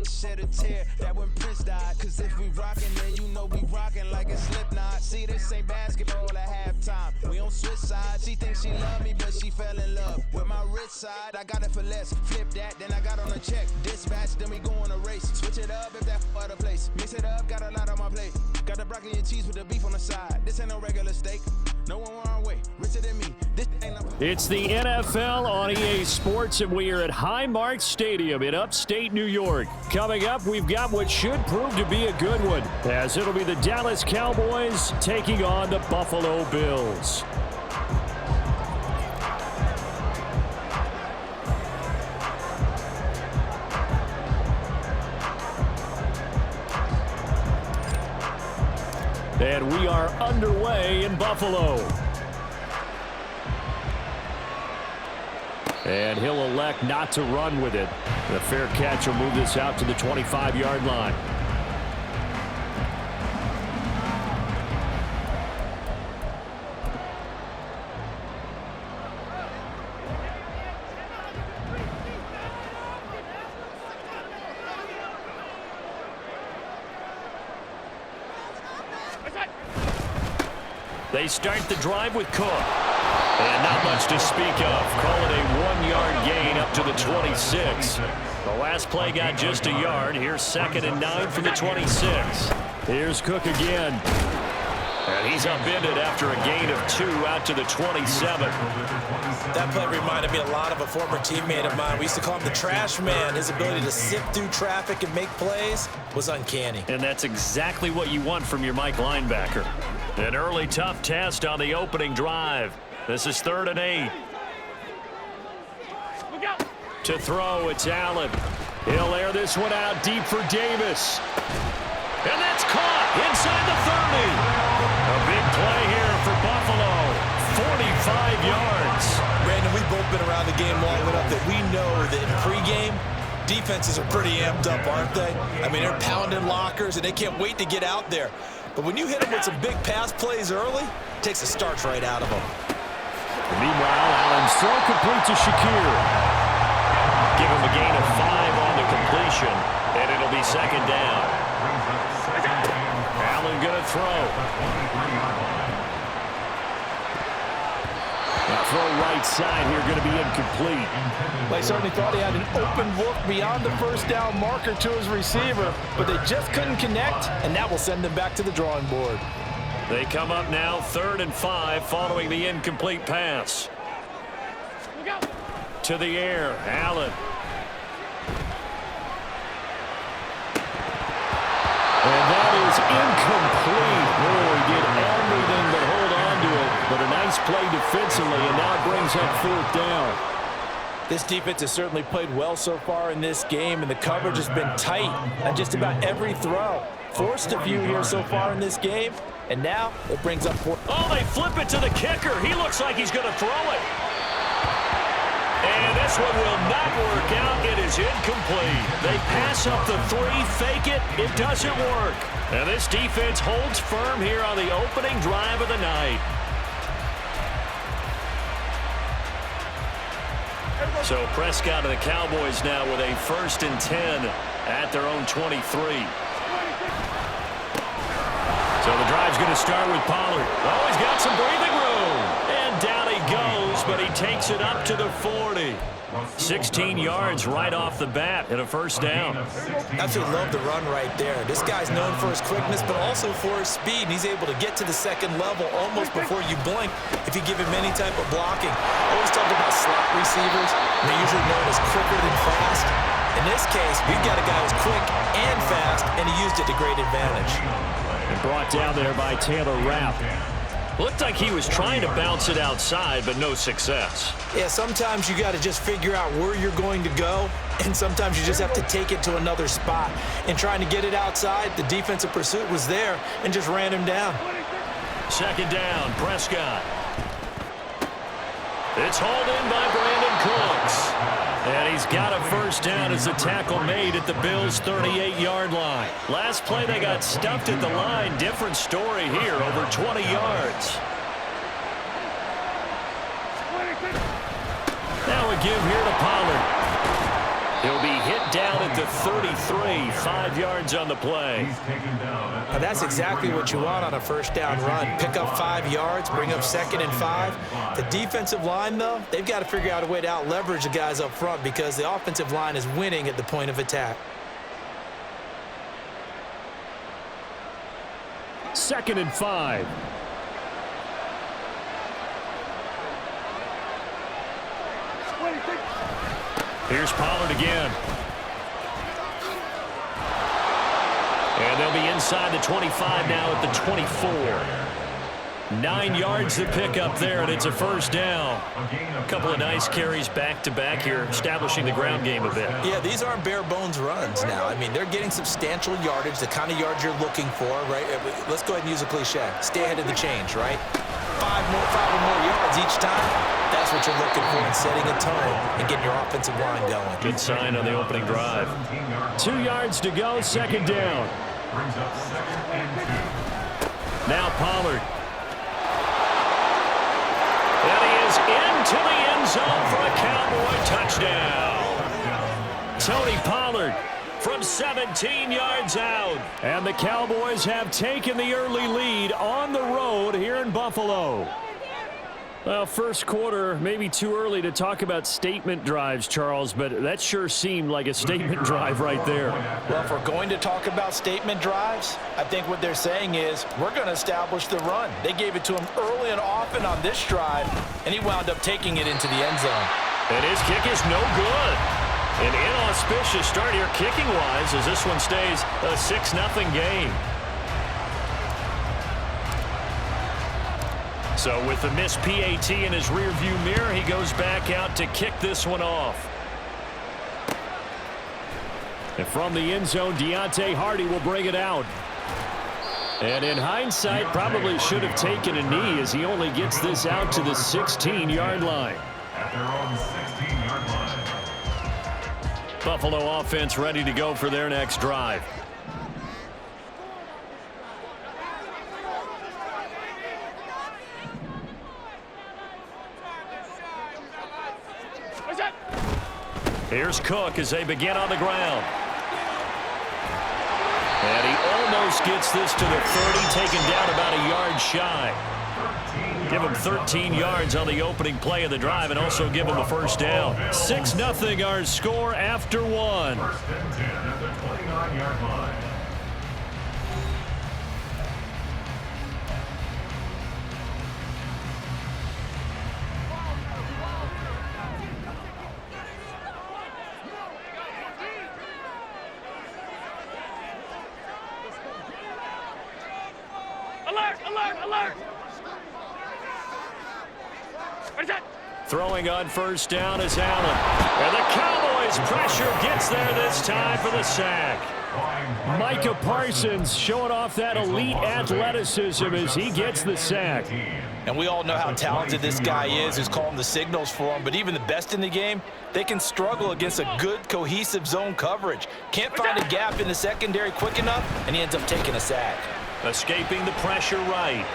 Shed a tear that when Prince died. Cause if we rockin', then you know we rockin' like a Slipknot. See, this ain't basketball at halftime. We on switch sides. She thinks she love me, but she fell in love with my rich side. I got it for less. Flip that, then I got on a check. Dispatch, then we go on a race. Switch it up if that other place. Mix it up, got a lot on my plate. Got the broccoli and cheese with the beef on the side. This ain't no regular steak. No one wrong way. Richer than me. This ain't no. It's the NFL on EA Sports, and we are at Highmark Stadium in upstate New York. Coming up, we've got what should prove to be a good one, as it'll be the Dallas Cowboys taking on the Buffalo Bills. And we are underway in Buffalo. And he'll elect not to run with it. The fair catch will move this out to the 25-yard line. They start the drive with Cook. And not much to speak of. Call it a 1-yard gain up to the 26. The last play got just a yard. Here's 2nd and 9 from the 26. Here's Cook again. And he's upended after a gain of 2 out to the 27. That play reminded me a lot of a former teammate of mine. We used to call him the trash man. His ability to sift through traffic and make plays was uncanny. And that's exactly what you want from your Mike linebacker. An early tough test on the opening drive. This is 3rd and 8. To throw, it's Allen. He'll air this one out deep for Davis. And that's caught inside the 30. A big play here for Buffalo. 45 yards. Brandon, we've both been around the game long enough that we know that in pregame, defenses are pretty amped up, aren't they? I mean, they're pounding lockers, and they can't wait to get out there. But when you hit them with some big pass plays early, it takes the starch right out of them. Meanwhile, Allen's throw complete to Shakir. Give him a gain of 5 on the completion, and it'll be 2nd down. Allen going to throw. The throw right side here going to be incomplete. They certainly thought he had an open look beyond the first down marker to his receiver, but they just couldn't connect, and that will send them back to the drawing board. They come up now 3rd and 5 following the incomplete pass. To the air, Allen. And that is incomplete. Oh, he did everything but hold on to it. But a nice play defensively, and now it brings up 4th down. This defense has certainly played well so far in this game, and the coverage has been tight on just about every throw. Forced a few here so far in this game, and now it brings up 4th. Oh, they flip it to the kicker. He looks like he's going to throw it. And this one will not work out. It is incomplete. They pass up the 3, fake it. It doesn't work. And this defense holds firm here on the opening drive of the night. So Prescott and the Cowboys now with a 1st and 10 at their own 23. So the drive's going to start with Pollard. Oh, he's got some breathing room. And down he goes, but he takes it up to the 40. 16 yards right off the bat and a 1st down. Absolutely love the run right there. This guy's known for his quickness, but also for his speed. He's able to get to the 2nd level almost before you blink if you give him any type of blocking. Always talk about slot receivers. They're usually known as quicker than fast. In this case, we've got a guy who's quick and fast, and he used it to great advantage. And brought down there by Taylor Rapp. Looked like he was trying to bounce it outside, but no success. Yeah, sometimes you got to just figure out where you're going to go, and sometimes you just have to take it to another spot. And trying to get it outside, the defensive pursuit was there and just ran him down. 2nd down, Prescott. It's hauled in by Brandon Cooks. And he's got a 1st down as the tackle made at the Bills' 38-yard line. Last play, they got stuffed at the line. Different story here, over 20 yards. Now a give here to Pollard. He'll be hit down at the 33, 5 yards on the play. Now that's exactly what you want on a first down run. Pick up 5 yards, bring up 2nd and 5. The defensive line, though, they've got to figure out a way to out-leverage the guys up front because the offensive line is winning at the point of attack. 2nd and 5. Here's Pollard again. And they'll be inside the 25 now at the 24. 9 yards to pick up there, and it's a first down. A couple of nice carries back-to-back here, establishing the ground game a bit. Yeah, these aren't bare-bones runs now. I mean, they're getting substantial yardage, the kind of yards you're looking for, right? Let's go ahead and use a cliche. Stay ahead of the change, right? 5 or more yards each time. That's what you're looking for in setting a tone and getting your offensive line going. Good sign on the opening drive. 2 yards to go, 2nd down. Now Pollard. And he is into the end zone for a Cowboy touchdown. Tony Pollard from 17 yards out. And the Cowboys have taken the early lead on the road here in Buffalo. Well, first quarter, maybe too early to talk about statement drives, Charles, but that sure seemed like a statement drive right there. Well, if we're going to talk about statement drives, I think what they're saying is we're going to establish the run. They gave it to him early and often on this drive, and he wound up taking it into the end zone. And his kick is no good. An inauspicious start here kicking-wise as this one stays a 6-0 game. So with the missed PAT in his rearview mirror, he goes back out to kick this one off. And from the end zone, Deontay Hardy will bring it out. And in hindsight, probably should have taken a knee as he only gets this out to the 16-yard line. At their own 16-yard line. Buffalo offense ready to go for their next drive. Here's Cook as they begin on the ground. And he almost gets this to the 30, taken down about a yard shy. Give him 13 yards on the opening play of the drive and also give him a first down. 6-0 our score after one. First and 10 at the 29-yard line. Alert! Alert! Alert! What is that? Throwing on first down is Allen. And the Cowboys pressure gets there this time for the sack. Micah Parsons showing off that elite athleticism as he gets the sack. And we all know how talented this guy is who's calling the signals for him, but even the best in the game, they can struggle against a good, cohesive zone coverage. Can't find a gap in the secondary quick enough, and he ends up taking a sack. Escaping the pressure right.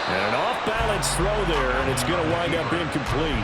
And an off-balance throw there, and it's going to wind up incomplete.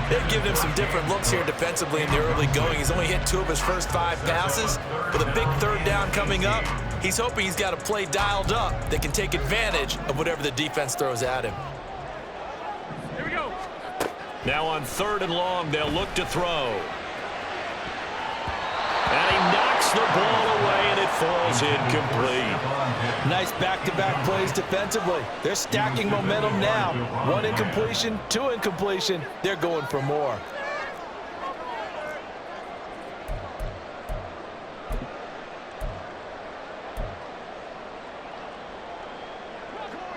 They've given him some different looks here defensively in the early going. He's only hit 2 of his first 5 passes. With a big third down coming up, he's hoping he's got a play dialed up that can take advantage of whatever the defense throws at him. Here we go. Now on 3rd and long, they'll look to throw. And he knocks the ball away, and it falls incomplete. Nice back-to-back plays defensively. They're stacking momentum now. 1 incompletion, 2 incompletion. They're going for more.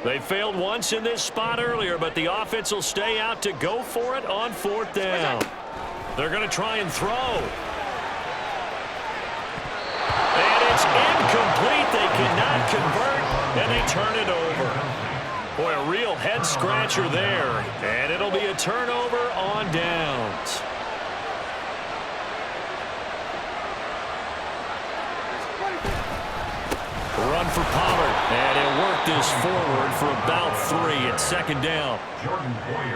They failed once in this spot earlier, but the offense will stay out to go for it on 4th down. They're going to try and throw. And it's incomplete. They cannot convert, and they turn it over. Boy, a real head-scratcher there, and it'll be a turnover on downs. Run for Pollard, and he'll work this forward for about 3 at second down.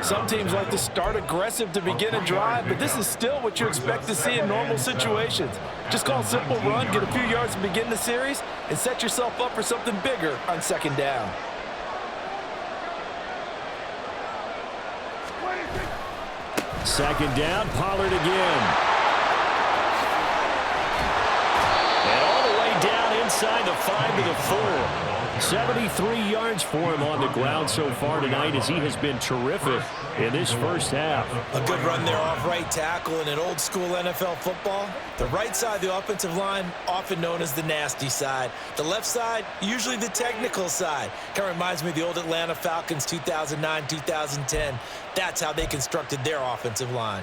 Some teams like to start aggressive to begin a drive, but this is still what you expect to see in normal situations. Just call a simple run, get a few yards to begin the series, and set yourself up for something bigger on second down. Second down, Pollard again. And all the way down inside the 5 to the 4. 73 yards for him on the ground so far tonight as he has been terrific in this first half. A good run there off right tackle in an old school NFL football. The right side of the offensive line, often known as the nasty side. The left side, usually the technical side. Kind of reminds me of the old Atlanta Falcons 2009-2010. That's how they constructed their offensive line.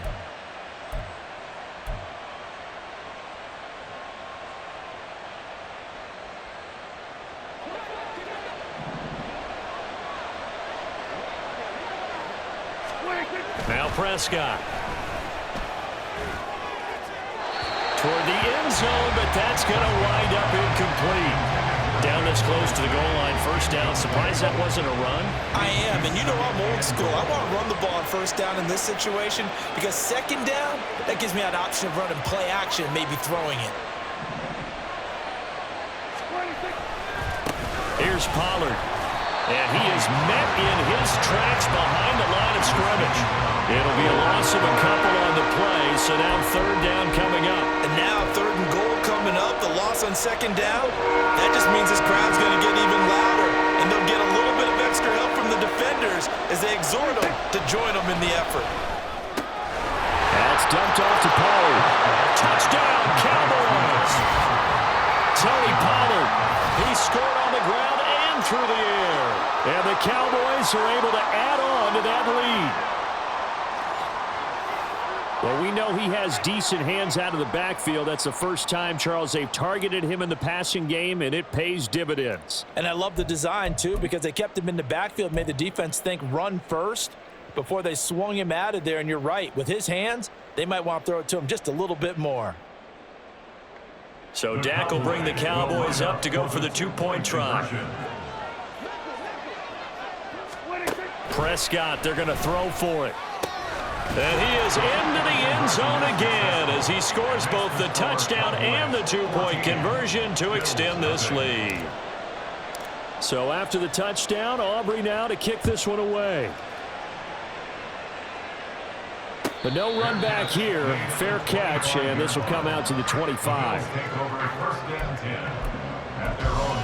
Now Prescott. Toward the end zone, but that's going to wind up incomplete. Down this close to the goal line, first down. Surprised that wasn't a run? I am, and you know I'm old school. I want to run the ball on first down in this situation because second down, that gives me an option of running play action, maybe throwing it. Here's Pollard. And he is met in his tracks behind the line of scrimmage. It'll be a loss of a couple on the play, so now third down coming up. And now third and goal coming up, the loss on second down. That just means this crowd's going to get even louder, and they'll get a little bit of extra help from the defenders as they exhort them to join them in the effort. That's dumped off to Pollard. Touchdown, Cowboys! Tony Pollard, he scored on the ground and through the air. And the Cowboys are able to add on to that lead. Well, we know he has decent hands out of the backfield. That's the first time, Charles, they've targeted him in the passing game, and it pays dividends. And I love the design, too, because they kept him in the backfield, made the defense think run first before they swung him out of there. And you're right, with his hands, they might want to throw it to him just a little bit more. So Dak will bring the Cowboys up to go for the two-point try. Prescott, they're going to throw for it. And he is into the end zone again as he scores both the touchdown and the two-point conversion to extend this lead. So after the touchdown, Aubrey now to kick this one away. But no run back here. Fair catch, and this will come out to the 25. Take over first and 10 at their own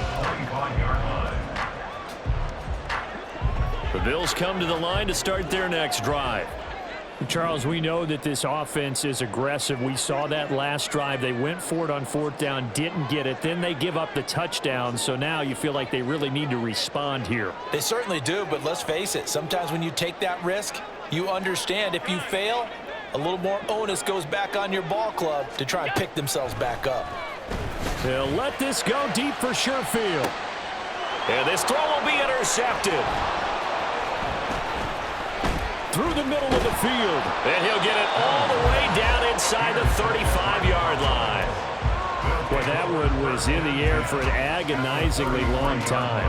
45-yard line. The Bills come to the line to start their next drive. Charles, we know that this offense is aggressive. We saw that last drive. They went for it on fourth down, didn't get it. Then they give up the touchdown. So now you feel like they really need to respond here. They certainly do, but let's face it. Sometimes when you take that risk, you understand if you fail, a little more onus goes back on your ball club to try and pick themselves back up. They'll let this go deep for Sherfield. And this throw will be intercepted. Through the middle of the field. And he'll get it all the way down inside the 35-yard line. Boy, that one was in the air for an agonizingly long time.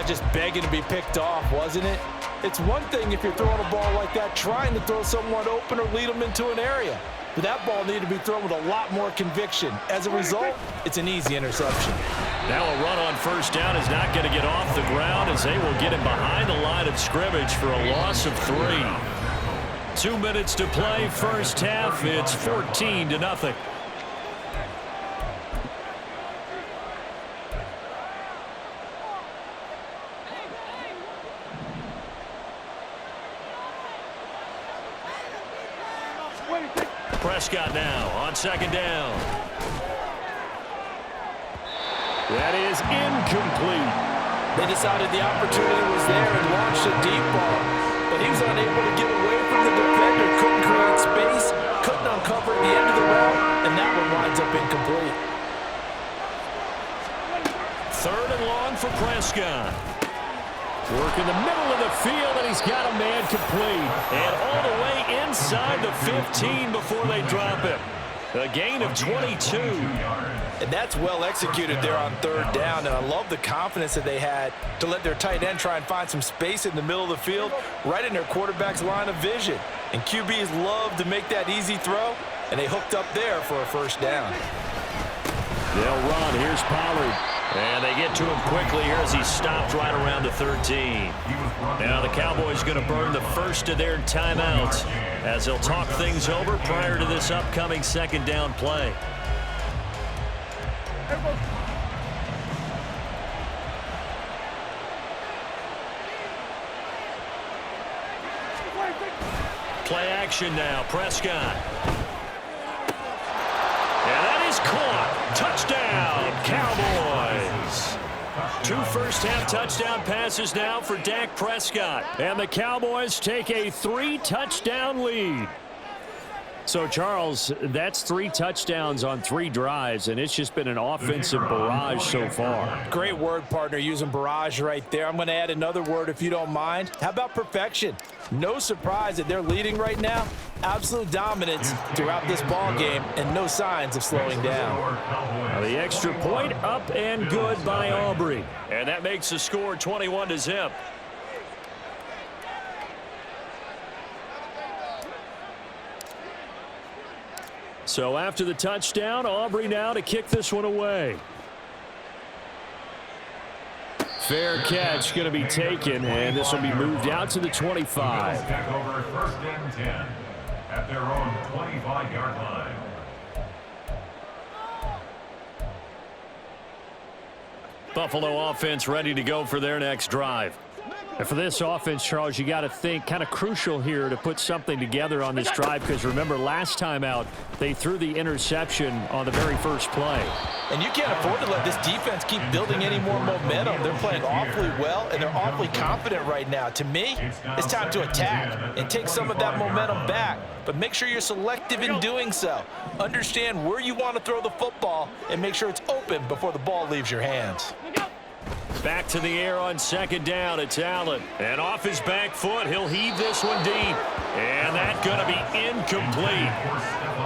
Just begging to be picked off, wasn't it? It's one thing if you're throwing a ball like that, trying to throw someone open or lead them into an area. But that ball needed to be thrown with a lot more conviction. As a result, it's an easy interception. Now a run on first down is not going to get off the ground as they will get him behind the line of scrimmage for a loss of 3. 2 minutes to play first half. It's 14-0. Prescott now on second down. That is incomplete. They decided the opportunity was there and launched a deep ball, but he was unable to get away from the defender, couldn't create space, couldn't uncover the end of the route, and that one winds up incomplete. Third and long for Prescott. Work in the middle of the field, and he's got a man complete. And all the way inside the 15 before they drop him. A gain of 22. And that's well executed there on third down. And I love the confidence that they had to let their tight end try and find some space in the middle of the field, right in their quarterback's line of vision. And QBs love to make that easy throw, and they hooked up there for a first down. They'll run. Here's Pollard. And they get to him quickly here as he stopped right around the 13. Now the Cowboys going to burn the first of their timeouts as they'll talk things over prior to this upcoming second down play. Play action now. Prescott. And that is caught. Touchdown, Cowboys. 2 first-half touchdown passes now for Dak Prescott. And the Cowboys take a 3-touchdown lead. So, Charles, that's 3 touchdowns on 3 drives, and it's just been an offensive barrage so far. Great word, partner, using barrage right there. I'm going to add another word if you don't mind. How about perfection? No surprise that they're leading right now. Absolute dominance throughout this ball game and no signs of slowing down. Now the extra point up and good by Aubrey. And that makes the score 21-0. So after the touchdown, Aubrey now to kick this one away. Fair catch going to be taken, and this will be moved out to the 25. Back over first and 10 at their own 25-yard line. Buffalo offense ready to go for their next drive. And for this offense, Charles, you got to think kind of crucial here to put something together on this drive, because remember last time out they threw the interception on the very first play. And you can't afford to let this defense keep building any more momentum. They're playing awfully well, and they're awfully confident right now. To me, it's time to attack and take some of that momentum back, but make sure you're selective in doing so. Understand where you want to throw the football and make sure it's open before the ball leaves your hands. Back to the air on second down. It's Allen. And off his back foot, he'll heave this one deep. And that's going to be incomplete.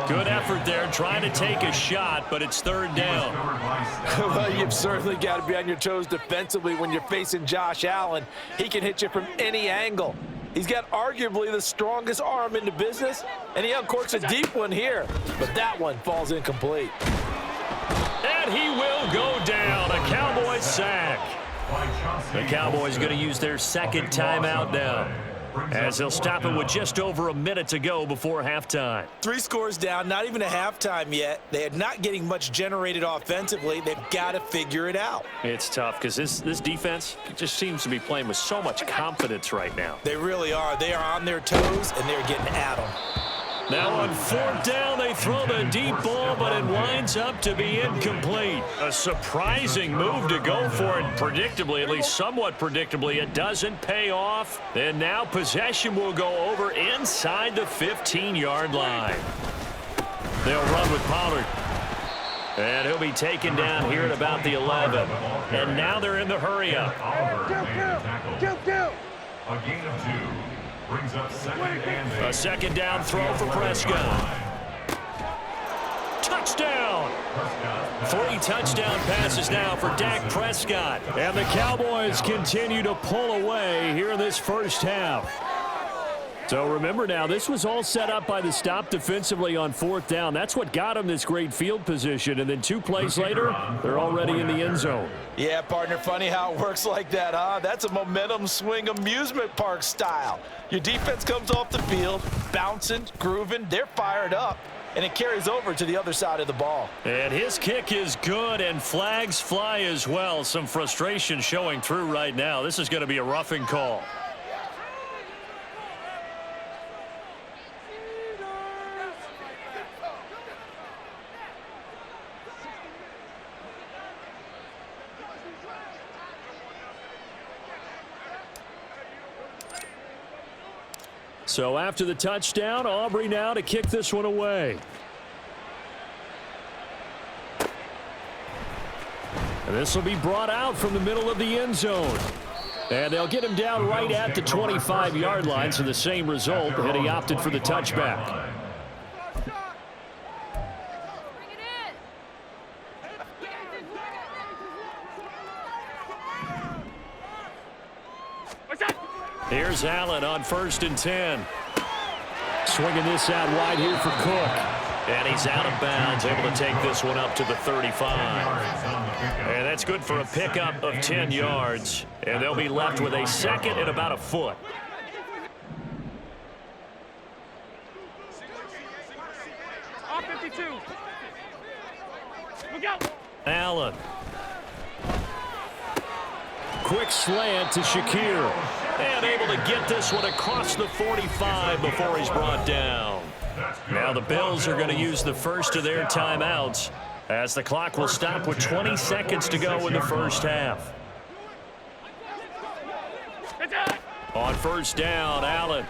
Good effort there trying to take a shot, but it's third down. Well, you've certainly got to be on your toes defensively when you're facing Josh Allen. He can hit you from any angle. He's got arguably the strongest arm in the business, and he uncorks a deep one here. But that one falls incomplete. And he will go down. A Cowboys sack. The Cowboys going to use their second timeout now, as they'll stop it with just over a minute to go before halftime. 3 scores down, not even a halftime yet. They are not getting much generated offensively. They've got to figure it out. It's tough because this defense just seems to be playing with so much confidence right now. They really are. They are on their toes, and they're getting at them. Now on fourth down, they throw the deep ball, but it winds up to be incomplete. A surprising move to go for it predictably, at least somewhat predictably. It doesn't pay off. And now possession will go over inside the 15-yard line. They'll run with Pollard. And he'll be taken down here at about the 11. And now they're in the hurry-up. A gain of 2. Brings up second and 8. A second down throw for Prescott. Touchdown! 3 touchdown passes now for Dak Prescott. And the Cowboys continue to pull away here in this first half. So remember now, this was all set up by the stop defensively on fourth down. That's what got them this great field position. And then 2 plays later, they're already in the end zone. Yeah, partner, funny how it works like that, huh? That's a momentum swing amusement park style. Your defense comes off the field, bouncing, grooving, they're fired up, and it carries over to the other side of the ball. And his kick is good, and flags fly as well. Some frustration showing through right now. This is going to be a roughing call. So after the touchdown, Aubrey now to kick this one away. And this will be brought out from the middle of the end zone. And they'll get him down right at the 25-yard line, so the same result, and he opted for the touchback. Here's Allen on 1st and 10. Swinging this out wide here for Cook. And he's out of bounds, able to take this one up to the 35. And that's good for a pickup of 10 yards. And they'll be left with a second and about a foot. Off 52. Look out. Allen. Quick slant to Shakir. And able to get this one across the 45 before he's brought down. Now the Bills are going to use the first of their timeouts as the clock will stop with 20 seconds to go in the first half. On 1st down, Allen.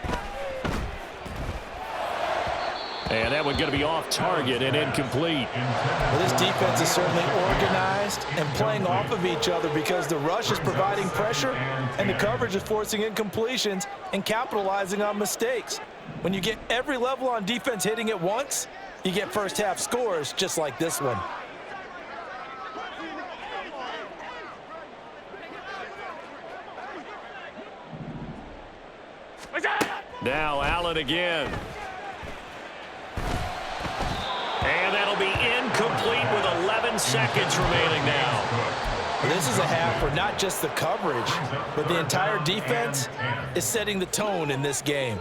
And that one going to be off target and incomplete. Well, this defense is certainly organized and playing off of each other because the rush is providing pressure and the coverage is forcing incompletions and capitalizing on mistakes. When you get every level on defense hitting at once, you get first half scores just like this one. Now Allen again. And that'll be incomplete with 11 seconds remaining now. This is a half where not just the coverage, but the entire defense is setting the tone in this game.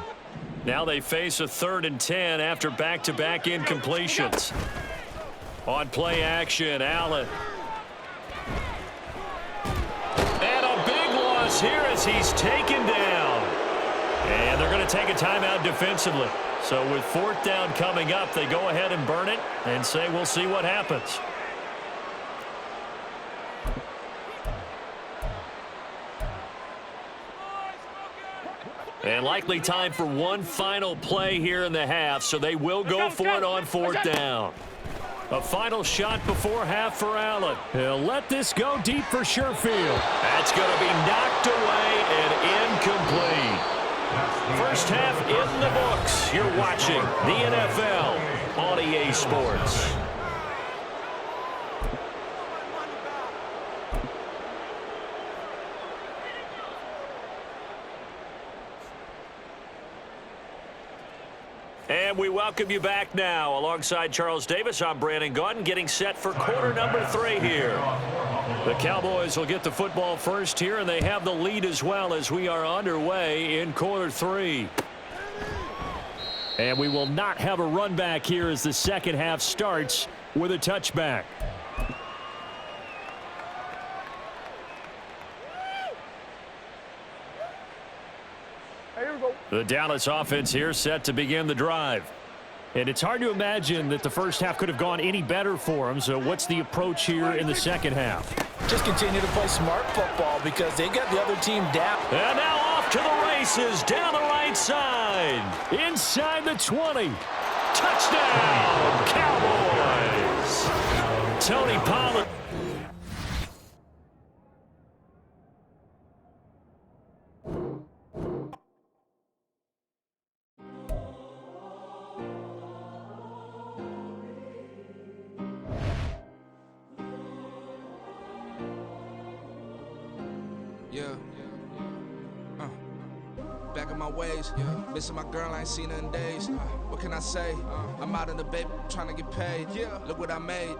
Now they face a 3rd and 10 after back-to-back incompletions. On play action, Allen. And a big loss here as he's taken down. And they're going to take a timeout defensively. So with 4th down coming up, they go ahead and burn it and say we'll see what happens. And likely time for one final play here in the half, so they will go for it on 4th down. A final shot before half for Allen. He'll let this go deep for Sherfield. That's going to be knocked away and incomplete. First half in the books. You're watching the NFL on EA Sports. And we welcome you back now. Alongside Charles Davis, I'm Brandon Gaudin, getting set for quarter number 3 here. The Cowboys will get the football first here, and they have the lead as well as we are underway in quarter 3. And we will not have a run back here as the second half starts with a touchback. The Dallas offense here set to begin the drive. And it's hard to imagine that the first half could have gone any better for them. So what's the approach here in the second half? Just continue to play smart football because they got the other team down. And now off to the races down the right side. Inside the 20. Touchdown, Cowboys. Tony Pollard. Back in my ways, missing my girl, I ain't seen her in days. What can I say? I'm out in the baby, trying to get paid. Look what I made.